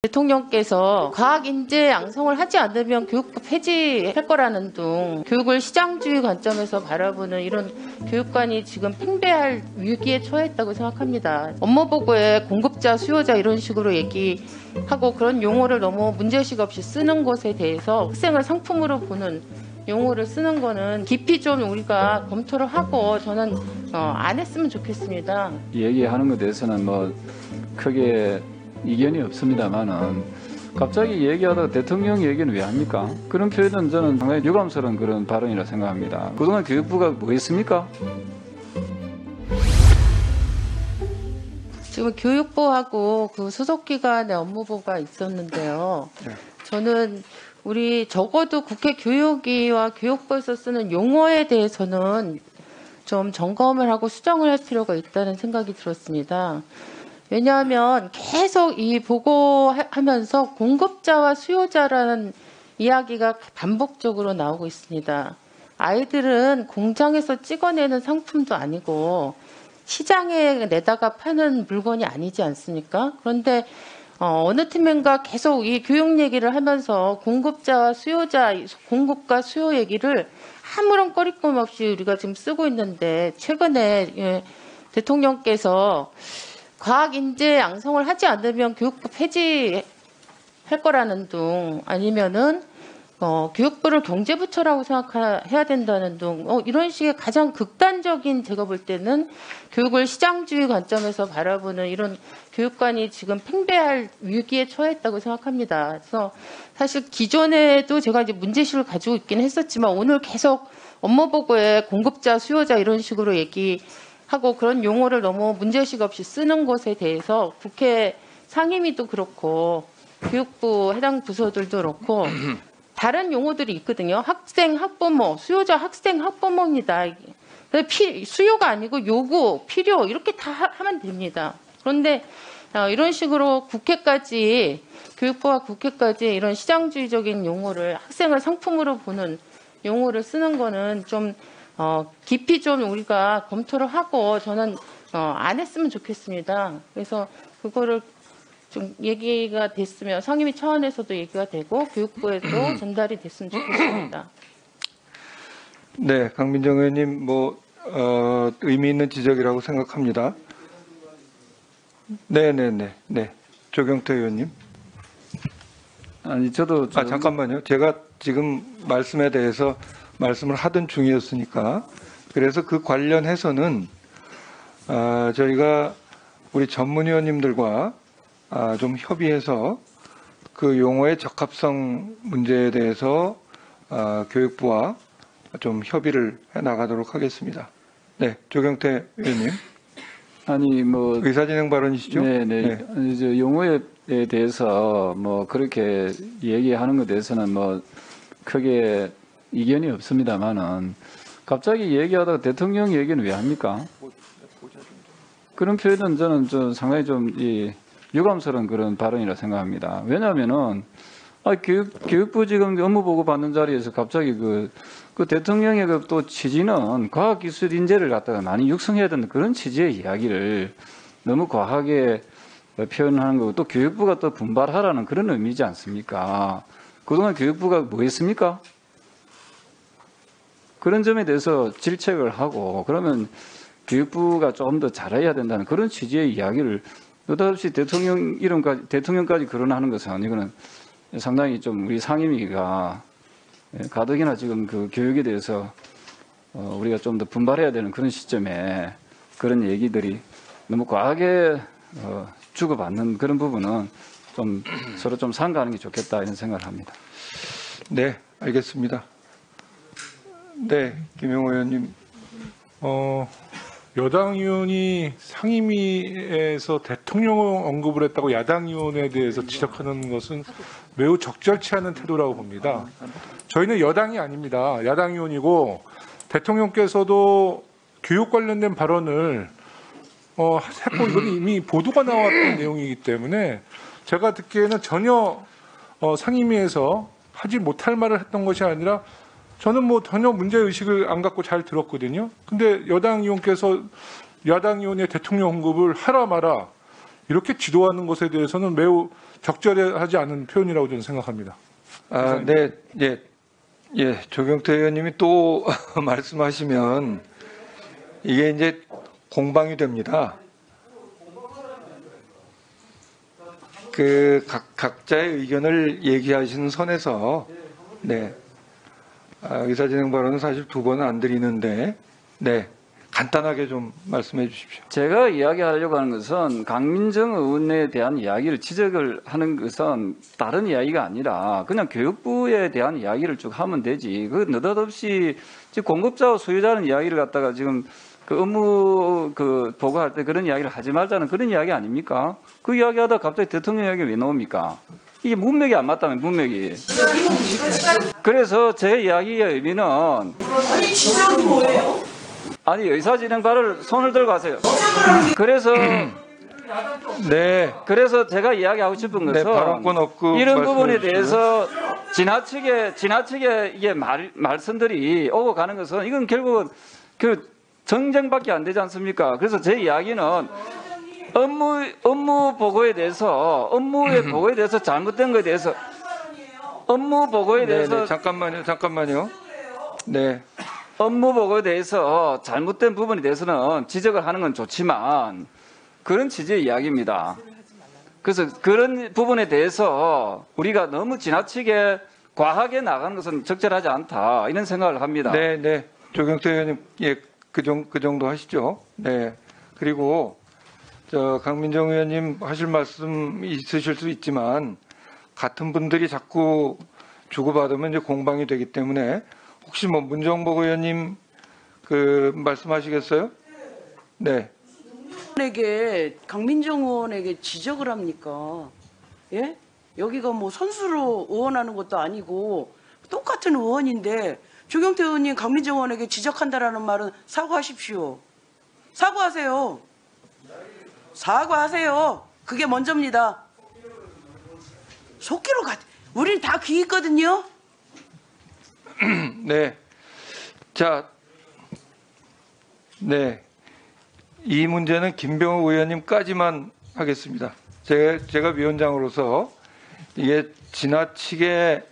대통령께서 과학 인재 양성을 하지 않으면 교육부 폐지할 거라는 등 교육을 시장주의 관점에서 바라보는 이런 교육관이 지금 팽배할 위기에 처했다고 생각합니다. 업무 보고에 공급자, 수요자 이런 식으로 얘기하고 그런 용어를 너무 문제의식 없이 쓰는 것에 대해서 학생을 상품으로 보는 용어를 쓰는 거는 깊이 좀 우리가 검토를 하고 저는 안 했으면 좋겠습니다. 얘기하는 것에 대해서는 뭐 크게 이견이 없습니다만은 갑자기 얘기하다가 대통령 얘기는 왜 합니까? 그런 표현은 저는 상당히 유감스러운 그런 발언이라 생각합니다. 그동안 교육부가 뭐 했습니까? 지금 교육부하고 그 소속기관의 업무부가 있었는데요. 저는 우리 적어도 국회 교육위와 교육부에서 쓰는 용어에 대해서는 좀 점검을 하고 수정을 할 필요가 있다는 생각이 들었습니다. 왜냐하면 계속 이 보고하면서 공급자와 수요자라는 이야기가 반복적으로 나오고 있습니다. 아이들은 공장에서 찍어내는 상품도 아니고 시장에 내다가 파는 물건이 아니지 않습니까? 그런데 어느 팀인가 계속 이 교육 얘기를 하면서 공급자와 수요자, 공급과 수요 얘기를 아무런 꺼리낌 없이 우리가 지금 쓰고 있는데 최근에 대통령께서 과학 인재 양성을 하지 않으면 교육부 폐지할 거라는 등 아니면은 교육부를 경제부처라고 생각해야 된다는 등 이런 식의 가장 극단적인 제가 볼 때는 교육을 시장주의 관점에서 바라보는 이런 교육관이 지금 팽배할 위기에 처했다고 생각합니다. 그래서 사실 기존에도 제가 이제 문제의식을 가지고 있긴 했었지만 오늘 계속 업무 보고에 공급자, 수요자 이런 식으로 얘기하고 그런 용어를 너무 문제의식 없이 쓰는 것에 대해서 국회 상임위도 그렇고 교육부 해당 부서들도 그렇고 다른 용어들이 있거든요. 학생, 학부모, 수요자, 학생, 학부모입니다. 수요가 아니고 요구, 필요 이렇게 다 하면 됩니다. 그런데 이런 식으로 국회까지 교육부와 국회까지 이런 시장주의적인 용어를 학생을 상품으로 보는 용어를 쓰는 거는 좀 깊이 좀 우리가 검토를 하고 저는 안 했으면 좋겠습니다. 그래서 그거를 좀 얘기가 됐으면 상임위 차원에서도 얘기가 되고 교육부에도 전달이 됐으면 좋겠습니다. 네, 강민정 의원님 의미 있는 지적이라고 생각합니다. 네. 조경태 의원님. 아니 저도 잠깐만요. 제가 지금 말씀에 대해서 말씀을 하던 중이었으니까 그래서 그 관련해서는 저희가 우리 전문위원님들과 좀 협의해서 그 용어의 적합성 문제에 대해서 교육부와 좀 협의를 해 나가도록 하겠습니다. 네, 조경태 의원님. 아니 뭐 의사진행 발언이시죠? 네. 이제 용어에 대해서 뭐 그렇게 얘기하는 것에 대해서는 뭐 크게 이견이 없습니다만은 갑자기 얘기하다가 대통령 얘기는 왜 합니까? 그런 표현은 저는 좀 상당히 좀 유감스러운 그런 발언이라 생각합니다. 왜냐하면은 교육부 지금 업무 보고 받는 자리에서 갑자기 그 대통령의 그 또 취지는 과학기술 인재를 갖다가 많이 육성해야 된다 그런 취지의 이야기를 너무 과하게 표현하는 거고 또 교육부가 또 분발하라는 그런 의미지 않습니까? 그동안 교육부가 뭐 했습니까? 그런 점에 대해서 질책을 하고 그러면 교육부가 좀 더 잘해야 된다는 그런 취지의 이야기를 느닷없이 대통령까지 거론하는 것은 이거는 상당히 좀 우리 상임위가 가덕이나 지금 그 교육에 대해서 우리가 좀 더 분발해야 되는 그런 시점에 그런 얘기들이 너무 과하게 주고받는 그런 부분은 좀 서로 좀 상가하는 게 좋겠다 이런 생각을 합니다. 네, 알겠습니다. 네, 김영호 의원님. 여당 의원이 상임위에서 대통령 언급을 했다고 야당 의원에 대해서 지적하는 것은 매우 적절치 않은 태도라고 봅니다. 저희는 여당이 아닙니다. 야당 의원이고 대통령께서도 교육 관련된 발언을 했고 이건 이미 보도가 나왔던 내용이기 때문에 제가 듣기에는 전혀 상임위에서 하지 못할 말을 했던 것이 아니라 저는 뭐 전혀 문제의식을 안 갖고 잘 들었거든요. 근데 여당 의원께서 야당 의원의 대통령 언급을 하라 마라 이렇게 지도하는 것에 대해서는 매우 적절하지 않은 표현이라고 저는 생각합니다. 네, 조경태 의원님이 또 말씀하시면 이게 이제 공방이 됩니다. 그 각자의 의견을 얘기하시는 선에서 네, 의사진행 발언은 사실 2번은 안 드리는데 네, 간단하게 좀 말씀해 주십시오. 제가 이야기하려고 하는 것은 강민정 의원에 대한 이야기를 지적을 하는 것은 다른 이야기가 아니라 그냥 교육부에 대한 이야기를 쭉 하면 되지. 그 느닷없이 지금 공급자와 수요자는 이야기를 갖다가 지금 그 업무 그 보고할 때 그런 이야기를 하지 말자는 그런 이야기 아닙니까? 그 이야기하다 갑자기 대통령 이야기 왜 나옵니까? 이게 문맥이 안 맞다면 문맥이. 그래서 제 이야기의 의미는 아니 지적이 뭐예요? 아니 의사진행발을 손을 들고 하세요. 그래서 네, 그래서 제가 이야기하고 싶은 네, 것은 발언권 없고 이런 말씀해 부분에 주시고요. 대해서 지나치게 이게 말씀들이 오고 가는 것은 이건 결국은 그 정쟁밖에 안 되지 않습니까? 그래서 제 이야기는 업무 보고에 대해서 업무의 보고에 대해서 잘못된 것에 대해서 업무 보고에 대해서 잠깐만요. 네, 업무 보고에 대해서 잘못된 부분에 대해서는 지적을 하는 건 좋지만 그런 취지의 이야기입니다. 그래서 그런 부분에 대해서 우리가 너무 지나치게 과하게 나가는 것은 적절하지 않다 이런 생각을 합니다. 네, 조경태 의원님, 그 정도 하시죠. 네, 그리고 강민정 의원님 하실 말씀 있으실 수 있지만 같은 분들이 자꾸 주고받으면 이제 공방이 되기 때문에 혹시 문정복 의원님 그 말씀하시겠어요? 네. 강민정 의원에게 지적을 합니까? 예? 여기가 뭐 선수로 의원하는 것도 아니고 똑같은 의원인데 조경태 의원님 강민정 의원에게 지적한다라는 말은 사과하십시오. 사과하세요. 사과하세요. 그게 먼저입니다. 속기로 우린 다 귀 있거든요. 네. 자, 네. 이 문제는 김병욱 의원님까지만 하겠습니다. 제가 위원장으로서 이게 지나치게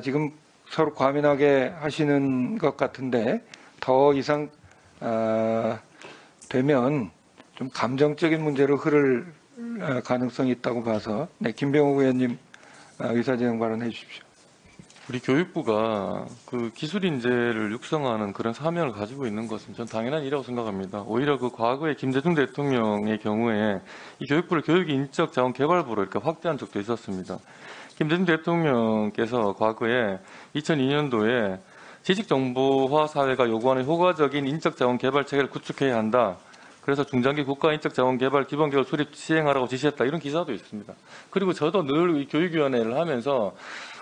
지금 서로 과민하게 하시는 것 같은데 더 이상 되면 좀 감정적인 문제로 흐를 가능성이 있다고 봐서 네, 김병욱 의원님 의사진행 발언해 주십시오. 우리 교육부가 그 기술 인재를 육성하는 그런 사명을 가지고 있는 것은 전 당연한 일이라고 생각합니다. 오히려 그 과거에 김대중 대통령의 경우에 이 교육부를 교육인적자원개발부로 이렇게 확대한 적도 있었습니다. 김대중 대통령께서 과거에 2002년도에 지식정보화 사회가 요구하는 효과적인 인적자원개발 체계를 구축해야 한다. 그래서 중장기 국가 인적자원개발 기본계획을 수립 시행하라고 지시했다. 이런 기사도 있습니다. 그리고 저도 늘 이 교육위원회를 하면서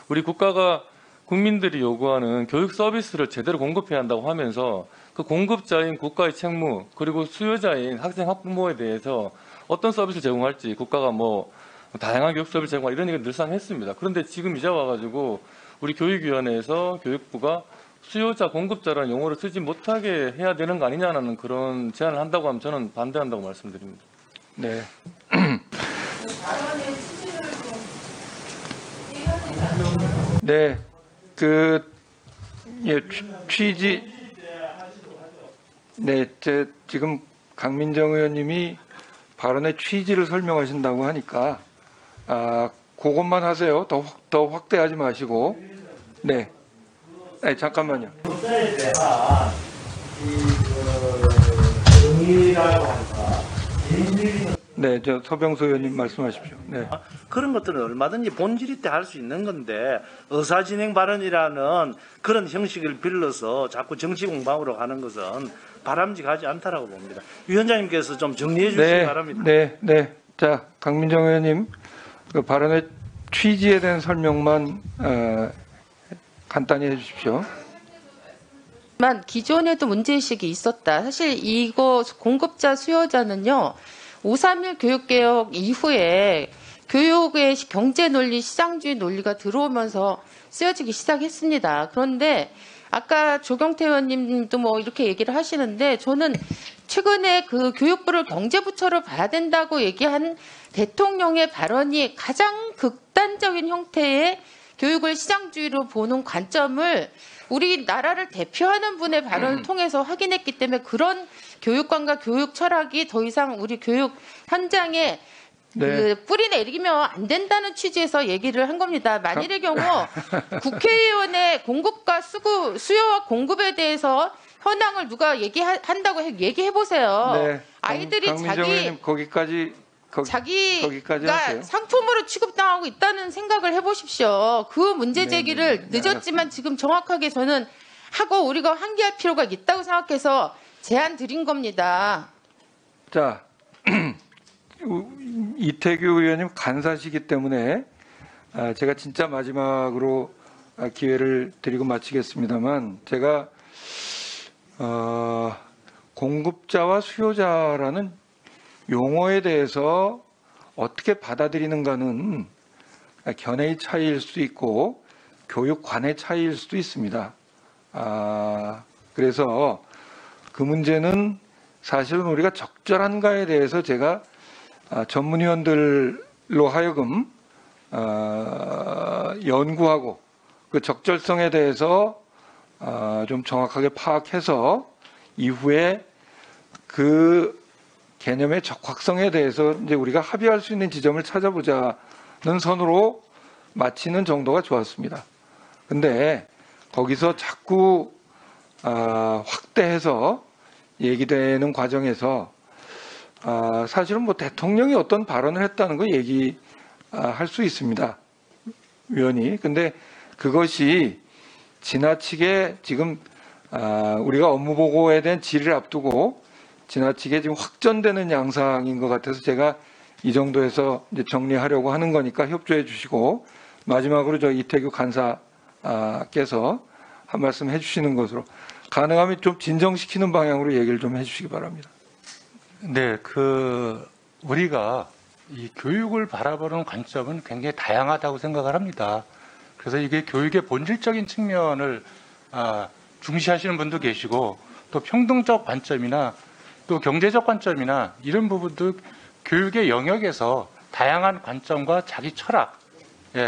우리 국가가 국민들이 요구하는 교육 서비스를 제대로 공급해야 한다고 하면서 그 공급자인 국가의 책무 그리고 수요자인 학생 학부모에 대해서 어떤 서비스를 제공할지 국가가 뭐 다양한 교육 서비스 제공할 이런 얘기를 늘상 했습니다. 그런데 지금 이제 와가지고 우리 교육위원회에서 교육부가 수요자, 공급자라는 용어를 쓰지 못하게 해야 되는 거 아니냐는 그런 제안을 한다고 하면 저는 반대한다고 말씀드립니다. 네. 네. 취지. 네. 지금 강민정 의원님이 발언의 취지를 설명하신다고 하니까, 그것만 하세요. 더 확대하지 마시고. 네. 네, 잠깐만요. 국가에 대한 정의라고 할까 네, 서병수 의원님 말씀하십시오. 네. 그런 것들은 얼마든지 본질 있게 할 수 있는 건데 의사진행 발언이라는 그런 형식을 빌려서 자꾸 정치 공방으로 가는 것은 바람직하지 않다라고 봅니다. 위원장님께서 좀 정리해 주시기 바랍니다. 네. 자, 강민정 의원님 그 발언의 취지에 대한 설명만 간단히 해주십시오. 기존에도 문제의식이 있었다. 사실 이거 공급자 수요자는요. 5.31 교육개혁 이후에 교육의 경제 논리, 시장주의 논리가 들어오면서 쓰여지기 시작했습니다. 그런데 아까 조경태 의원님도 뭐 이렇게 얘기를 하시는데 저는 최근에 그 교육부를 경제부처로 봐야 된다고 얘기한 대통령의 발언이 가장 극단적인 형태의 교육을 시장주의로 보는 관점을 우리나라를 대표하는 분의 발언을 통해서 확인했기 때문에 그런 교육관과 교육 철학이 더 이상 우리 교육 현장에 그 뿌리 내리면 안 된다는 취지에서 얘기를 한 겁니다. 만일의 경우 국회의원의 공급과 수요와 공급에 대해서 현황을 누가 얘기한다고 얘기해 보세요. 네. 아이들이 강민정 의원님 거기까지 자기가 하세요. 상품으로 취급당하고 있다는 생각을 해보십시오. 그 문제 제기를 늦었지만 지금 정확하게 저는 하고 우리가 환기할 필요가 있다고 생각해서 제안 드린 겁니다. 자, 이태규 의원님 간사시기 때문에 제가 진짜 마지막으로 기회를 드리고 마치겠습니다만 제가 공급자와 수요자라는 용어에 대해서 어떻게 받아들이는가는 견해의 차이일 수도 있고 교육관의 차이일 수도 있습니다. 그래서 그 문제는 사실은 우리가 적절한가에 대해서 제가 전문위원들로 하여금 연구하고 그 적절성에 대해서 좀 정확하게 파악해서 이후에 그 개념의 적확성에 대해서 이제 우리가 합의할 수 있는 지점을 찾아보자는 선으로 마치는 정도가 좋았습니다. 근데 거기서 자꾸 확대해서 얘기되는 과정에서 사실은 뭐 대통령이 어떤 발언을 했다는 거 얘기할 수 있습니다. 위원이. 근데 그것이 지나치게 지금 우리가 업무 보고에 대한 질의를 앞두고 지나치게 지금 확전되는 양상인 것 같아서 제가 이 정도에서 이제 정리하려고 하는 거니까 협조해 주시고 마지막으로 저 이태규 간사께서 한 말씀 해주시는 것으로 가능하면 좀 진정시키는 방향으로 얘기를 좀 해주시기 바랍니다. 네, 우리가 이 교육을 바라보는 관점은 굉장히 다양하다고 생각을 합니다. 그래서 이게 교육의 본질적인 측면을 중시하시는 분도 계시고 또 평등적 관점이나 또 경제적 관점이나 이런 부분도 교육의 영역에서 다양한 관점과 자기 철학,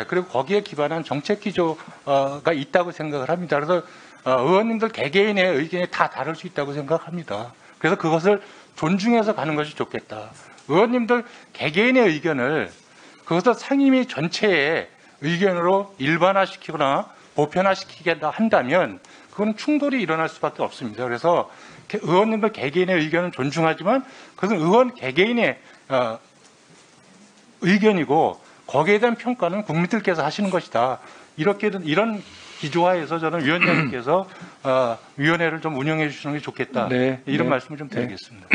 그리고 거기에 기반한 정책 기조가 있다고 생각을 합니다. 그래서 의원님들 개개인의 의견이 다 다를 수 있다고 생각합니다. 그래서 그것을 존중해서 가는 것이 좋겠다. 의원님들 개개인의 의견을 그것을 상임위 전체의 의견으로 일반화시키거나 보편화시키겠다 한다면 그건 충돌이 일어날 수밖에 없습니다. 그래서 의원님들 개개인의 의견은 존중하지만 그것은 의원 개개인의 의견이고 거기에 대한 평가는 국민들께서 하시는 것이다. 이런 기조하에서 저는 위원장님께서 위원회를 좀 운영해 주시는 게 좋겠다. 이런 말씀을 좀 드리겠습니다.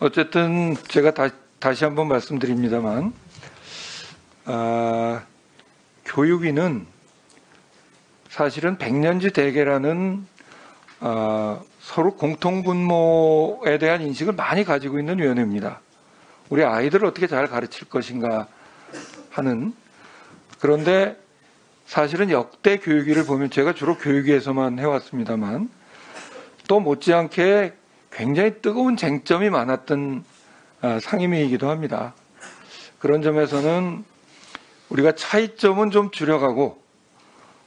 어쨌든 제가 다시 한번 말씀드립니다만 교육위는 사실은 백년지 대계라는 서로 공통분모에 대한 인식을 많이 가지고 있는 위원회입니다. 우리 아이들을 어떻게 잘 가르칠 것인가 하는. 그런데 사실은 역대 교육위를 보면 제가 주로 교육위에서만 해왔습니다만 또 못지않게 굉장히 뜨거운 쟁점이 많았던 상임위이기도 합니다. 그런 점에서는 우리가 차이점은 좀 줄여가고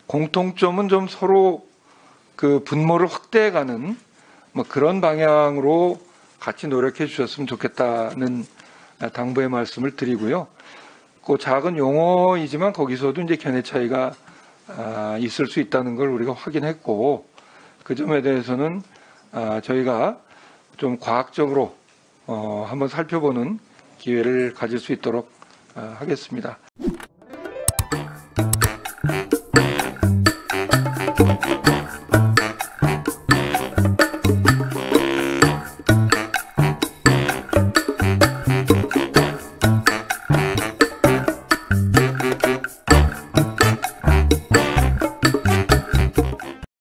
공통점은 좀 서로 그 분모를 확대해가는 뭐 그런 방향으로 같이 노력해 주셨으면 좋겠다는 당부의 말씀을 드리고요. 그 작은 용어이지만 거기서도 이제 견해 차이가 있을 수 있다는 걸 우리가 확인했고 그 점에 대해서는 저희가 좀 과학적으로 한번 살펴보는 기회를 가질 수 있도록 하겠습니다.